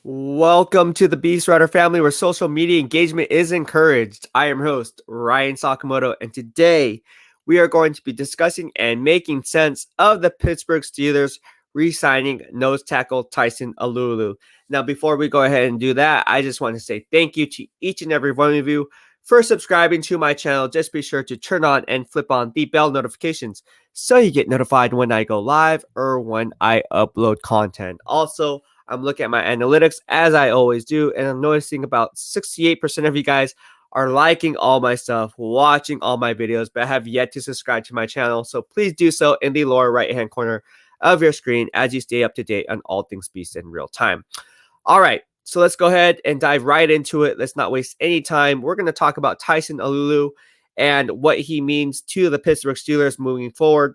Welcome to the BEASTwriter family where social media engagement is encouraged. I am your host, Ryan Sakamoto, and today we are going to be discussing and making sense of the Pittsburgh Steelers re-signing nose tackle Tyson Alualu. Now, before we go ahead and do that, I just want to say thank you to each and every one of you for subscribing to my channel. Just be sure to turn on and flip on the bell notifications so you get notified when I go live or when I upload content. Also, I'm looking at my analytics as I always do, and I'm noticing about 68% of you guys are liking all my stuff, watching all my videos, but have yet to subscribe to my channel. So please do so in the lower right-hand corner of your screen as you stay up to date on all things Beast in real time. All right, so let's go ahead and dive right into it. Let's not waste any time. We're going to talk about Tyson Alualu and what he means to the Pittsburgh Steelers moving forward.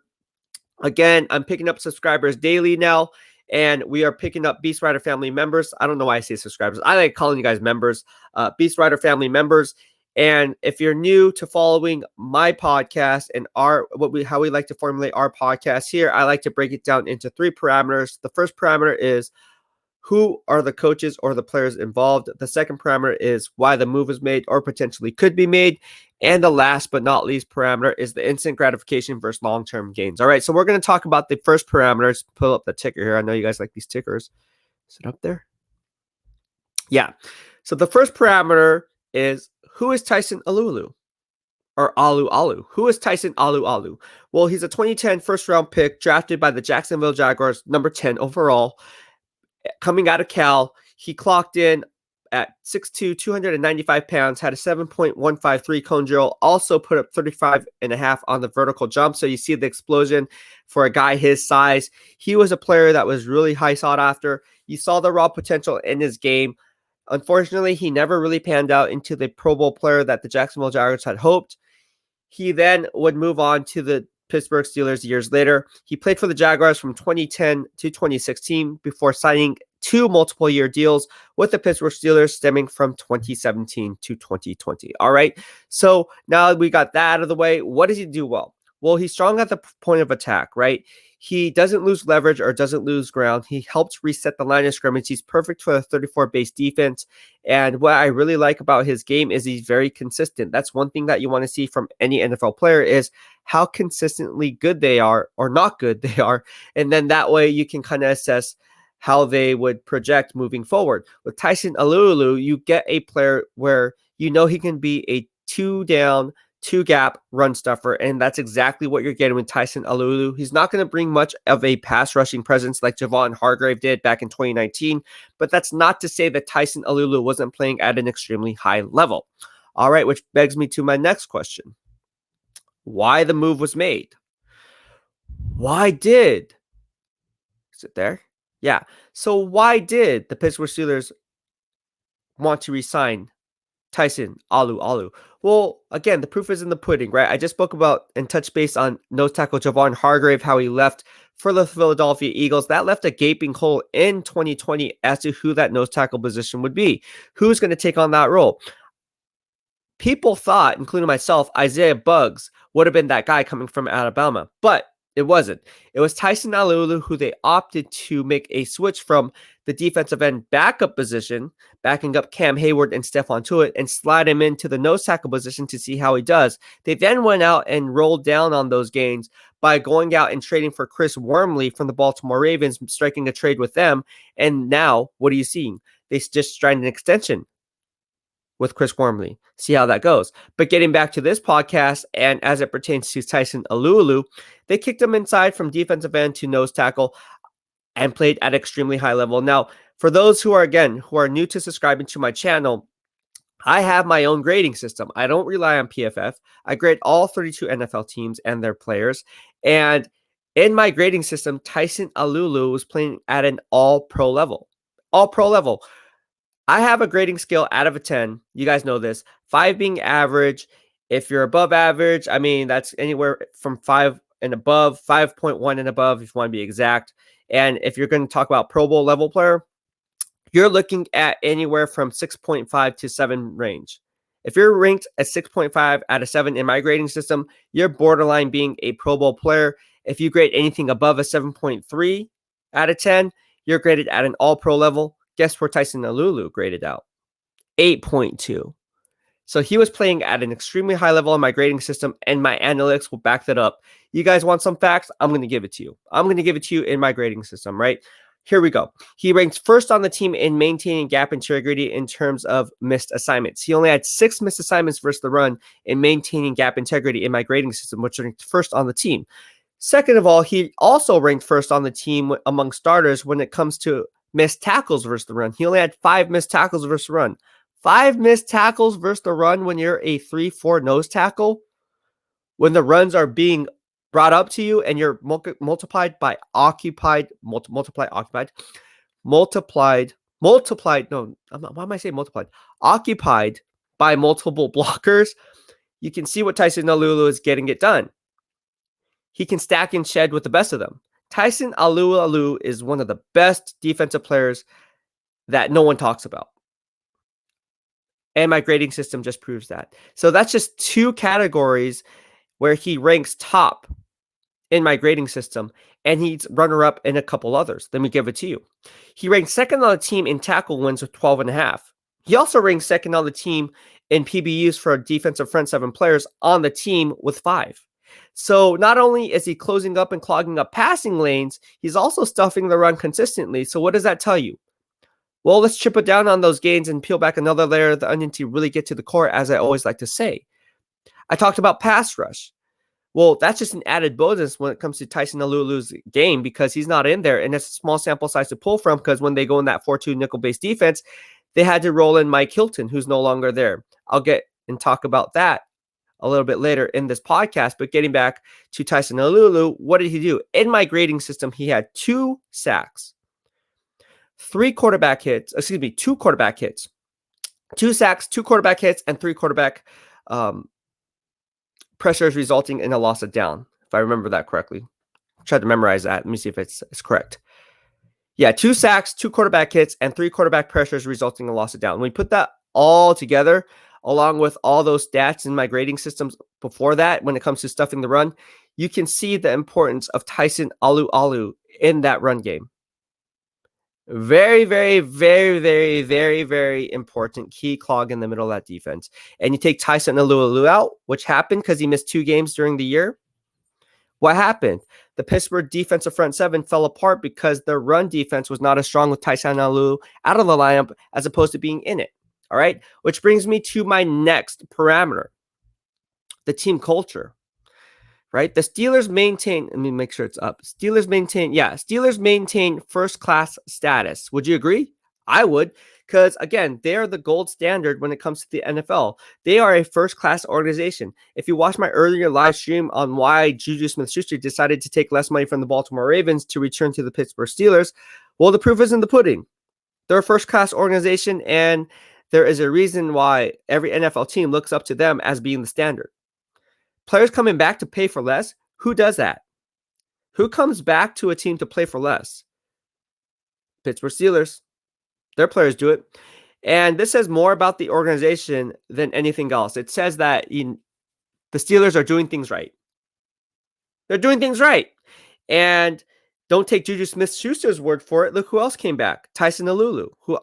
Again, I'm picking up subscribers daily now, and we are picking up BEASTwriter family members. I don't know why I say subscribers. I like calling you guys members, BEASTwriter family members. And if you're new to following my podcast and how we like to formulate our podcast here, I like to break it down into 3 parameters. The first parameter is who are the coaches or the players involved. The second parameter is why the move was made or potentially could be made. And the last but not least parameter is the instant gratification versus long-term gains. All right, so we're going to talk about the first parameters. Pull up the ticker here. I know you guys like these tickers. Is it up there? Yeah. So the first parameter is who is Tyson Alualu? Or Alualu. Who is Tyson Alualu? Well, he's a 2010 first-round pick drafted by the Jacksonville Jaguars, number 10 overall. Coming out of Cal, he clocked in at 6'2", 295 pounds, had a 7.153 cone drill, also put up 35.5 on the vertical jump. So you see the explosion for a guy his size. He was a player that was really high sought after. You saw the raw potential in his game. Unfortunately, he never really panned out into the Pro Bowl player that the Jacksonville Jaguars had hoped. He then would move on to the Pittsburgh Steelers years later. He played for the Jaguars from 2010 to 2016 before signing 2 multiple-year deals with the Pittsburgh Steelers stemming from 2017 to 2020. All right, so now we got that out of the way. What does he do well? Well, he's strong at the point of attack, right? He doesn't lose leverage or doesn't lose ground. He helps reset the line of scrimmage. He's perfect for the 34 base defense. And what I really like about his game is he's very consistent. That's one thing that you want to see from any NFL player is how consistently good they are or not good they are. And then that way you can kind of assess how they would project moving forward. With Tyson Alualu, you get a player where you know he can be a 2-down, 2-gap run stuffer, and that's exactly what you're getting with Tyson Alualu. He's not going to bring much of a pass rushing presence like Javon Hargrave did back in 2019, but that's not to say that Tyson Alualu wasn't playing at an extremely high level. All right, which begs me to my next question. Why the move was made? Why did? Is it there? Yeah. So why did the Pittsburgh Steelers want to re-sign Tyson Alualu? Well, again, the proof is in the pudding, right? I just spoke about and touched base on nose tackle Javon Hargrave, how he left for the Philadelphia Eagles. That left a gaping hole in 2020 as to who that nose tackle position would be. Who's going to take on that role? People thought, including myself, Isaiah Buggs would have been that guy coming from Alabama, but it wasn't. It was Tyson Alualu who they opted to make a switch from the defensive end backup position, backing up Cam Hayward and Stephon Tuitt, and slide him into the nose tackle position to see how he does. They then went out and rolled down on those gains by going out and trading for Chris Wormley from the Baltimore Ravens, striking a trade with them. And now, what are you seeing? They just signed an extension with Chris Wormley. See how that goes. But getting back to this podcast, and as it pertains to Tyson Alualu, they kicked him inside from defensive end to nose tackle and played at extremely high level. Now, for those who are new to subscribing to my channel, I have my own grading system. I don't rely on PFF. I grade all 32 NFL teams and their players. And in my grading system, Tyson Alualu was playing at an all-pro level. All-pro level. I have a grading scale out of a 10. You guys know this. 5 being average. If you're above average, I mean, that's anywhere from 5 and above, 5.1 and above, if you want to be exact. And if you're going to talk about Pro Bowl level player, you're looking at anywhere from 6.5 to 7 range. If you're ranked at 6.5 out of 7 in my grading system, you're borderline being a Pro Bowl player. If you grade anything above a 7.3 out of 10, you're graded at an all-pro level. Guess where Tyson Alualu graded out? 8.2. So he was playing at an extremely high level in my grading system, and my analytics will back that up. You guys want some facts? I'm going to give it to you. I'm going to give it to you in my grading system, right? Here we go. He ranked first on the team in maintaining gap integrity in terms of missed assignments. He only had 6 missed assignments versus the run in maintaining gap integrity in my grading system, which ranked first on the team. Second of all, he also ranked first on the team among starters when it comes to missed tackles versus the run. He only had 5 missed tackles versus the run. 5 missed tackles versus the run when you're a 3-4 nose tackle, when the runs are being brought up to you and you're multiplied by occupied, multiplied by multiple blockers. You can see what Tyson Alualu is getting it done. He can stack and shed with the best of them. Tyson Alualu is one of the best defensive players that no one talks about. And my grading system just proves that. So that's just 2 categories where he ranks top in my grading system, and he's runner-up in a couple others. Let me give it to you. He ranked second on the team in tackle wins with 12.5. He also ranks second on the team in PBUs for defensive front 7 players on the team with 5. So not only is he closing up and clogging up passing lanes, he's also stuffing the run consistently. So what does that tell you? Well, let's chip it down on those gains and peel back another layer of the onion to really get to the core, as I always like to say. I talked about pass rush. Well, that's just an added bonus when it comes to Tyson Alualu's game because he's not in there, and it's a small sample size to pull from because when they go in that 4-2 nickel-based defense, they had to roll in Mike Hilton, who's no longer there. I'll get and talk about that a little bit later in this podcast, but getting back to Tyson Alualu, what did he do? In my grading system, he had 2 sacks, 2 quarterback hits, 2 sacks, 2 quarterback hits, and 3 quarterback pressures resulting in a loss of down, if I remember that correctly. I tried to memorize that. Let me see if it's correct. Yeah, 2 sacks, 2 quarterback hits, and 3 quarterback pressures resulting in a loss of down. When we put that all together, along with all those stats in my grading systems before that, when it comes to stuffing the run, you can see the importance of Tyson Alualu in that run game. Very, very, very, very, very, very important key clog in the middle of that defense. And you take Tyson Alualu out, which happened because he missed 2 games during the year. What happened? The Pittsburgh defensive front 7 fell apart because their run defense was not as strong with Tyson Alualu out of the lineup as opposed to being in it. All right, which brings me to my next parameter, the team culture. Right? The Steelers maintain, let me make sure it's up. Steelers maintain first-class status. Would you agree? I would, because again, they are the gold standard when it comes to the NFL. They are a first-class organization. If you watch my earlier live stream on why Juju Smith-Schuster decided to take less money from the Baltimore Ravens to return to the Pittsburgh Steelers, well, the proof is in the pudding. They're a first-class organization, and there is a reason why every NFL team looks up to them as being the standard. Players coming back to pay for less, who does that? Who comes back to a team to play for less? Pittsburgh Steelers. Their players do it. And this says more about the organization than anything else. It says that the Steelers are doing things right. They're doing things right. And don't take Juju Smith-Schuster's word for it. Look who else came back. Tyson Alualu, who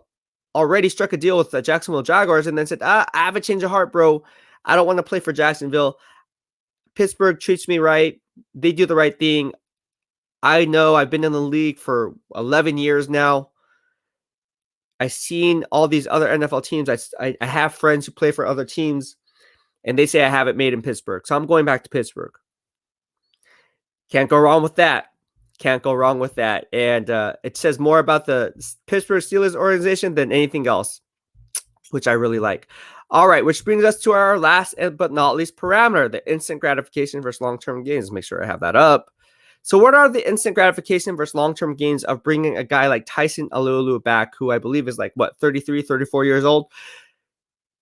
already struck a deal with the Jacksonville Jaguars and then said, I have a change of heart, bro. I don't want to play for Jacksonville. Pittsburgh treats me right. They do the right thing. I know I've been in the league for 11 years now. I've seen all these other NFL teams. I have friends who play for other teams, and they say I have it made in Pittsburgh. So I'm going back to Pittsburgh. Can't go wrong with that. Can't go wrong with that. And it says more about the Pittsburgh Steelers organization than anything else, which I really like. All right, which brings us to our last but not least parameter, the instant gratification versus long-term gains. Make sure I have that up. So what are the instant gratification versus long-term gains of bringing a guy like Tyson Alualu back, who I believe is 33, 34 years old?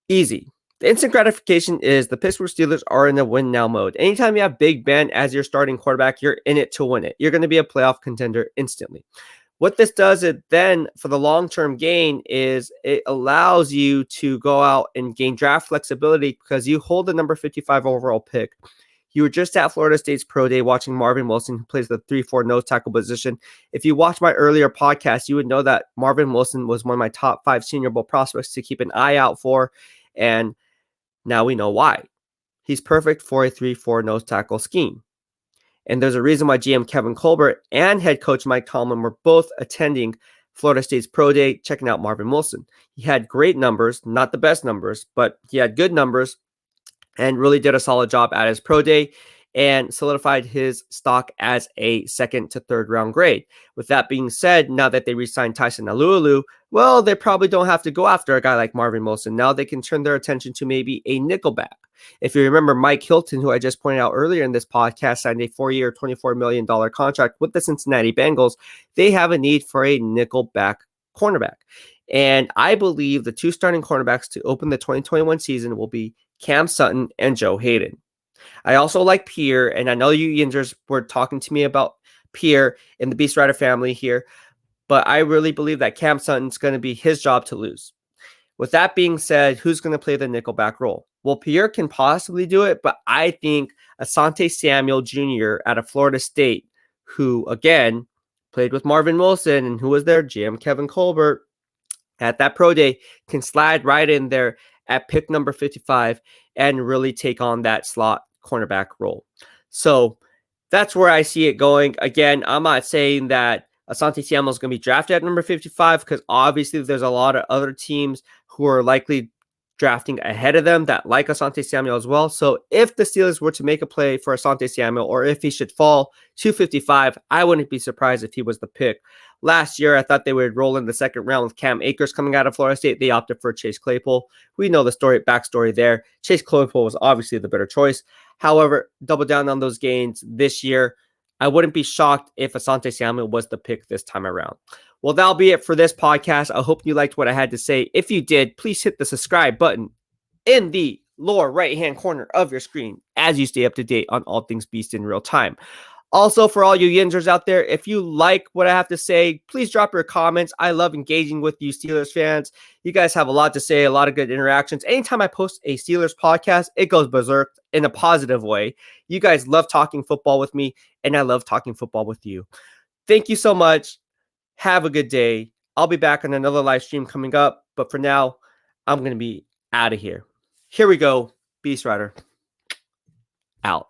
Easy. The instant gratification is the Pittsburgh Steelers are in a win-now mode. Anytime you have Big Ben as your starting quarterback, you're in it to win it. You're going to be a playoff contender instantly. What this does it then for the long-term gain is it allows you to go out and gain draft flexibility because you hold the number 55 overall pick. You were just at Florida State's Pro Day watching Marvin Wilson, who plays the 3-4 nose tackle position. If you watched my earlier podcast, you would know that Marvin Wilson was one of my top 5 Senior Bowl prospects to keep an eye out for, and now we know why. He's perfect for a 3-4 nose tackle scheme. And there's a reason why GM Kevin Colbert and head coach Mike Tomlin were both attending Florida State's Pro Day, checking out Marvin Wilson. He had great numbers, not the best numbers, but he had good numbers and really did a solid job at his Pro Day and solidified his stock as a 2nd to 3rd round grade. With that being said, now that they re-signed Tyson Alualu, well, they probably don't have to go after a guy like Marvin Wilson. Now they can turn their attention to maybe a nickelback. If you remember, Mike Hilton, who I just pointed out earlier in this podcast, signed a 4-year, $24 million contract with the Cincinnati Bengals. They have a need for a nickelback cornerback. And I believe the 2 starting cornerbacks to open the 2021 season will be Cam Sutton and Joe Hayden. I also like Pierre, and I know you Yinzers were talking to me about Pierre in the BEASTwriter family here, but I really believe that Cam Sutton's going to be his job to lose. With that being said, who's going to play the nickelback role? Well, Pierre can possibly do it, but I think Asante Samuel Jr. out of Florida State, who, again, played with Marvin Wilson and who was their GM Kevin Colbert at that Pro Day, can slide right in there at pick number 55 and really take on that slot cornerback role. So that's where I see it going. Again, I'm not saying that Asante Samuel is going to be drafted at number 55 because obviously there's a lot of other teams who are likely drafting ahead of them that like Asante Samuel as well. So if the Steelers were to make a play for Asante Samuel, or if he should fall to 55, I wouldn't be surprised if he was the pick. Last year, I thought they would roll in the 2nd round with Cam Akers coming out of Florida State. They opted for Chase Claypool. We know the backstory there. Chase Claypool was obviously the better choice. However, double down on those gains this year. I wouldn't be shocked if Asante Samuel was the pick this time around. Well, that'll be it for this podcast. I hope you liked what I had to say. If you did, please hit the subscribe button in the lower right-hand corner of your screen as you stay up to date on all things Beast in real time. Also, for all you Yinzers out there, if you like what I have to say, please drop your comments. I love engaging with you Steelers fans. You guys have a lot to say, a lot of good interactions. Anytime I post a Steelers podcast, it goes berserk in a positive way. You guys love talking football with me, and I love talking football with you. Thank you so much. Have a good day. I'll be back on another live stream coming up, but for now, I'm going to be out of here. Here we go. BEASTwriter out.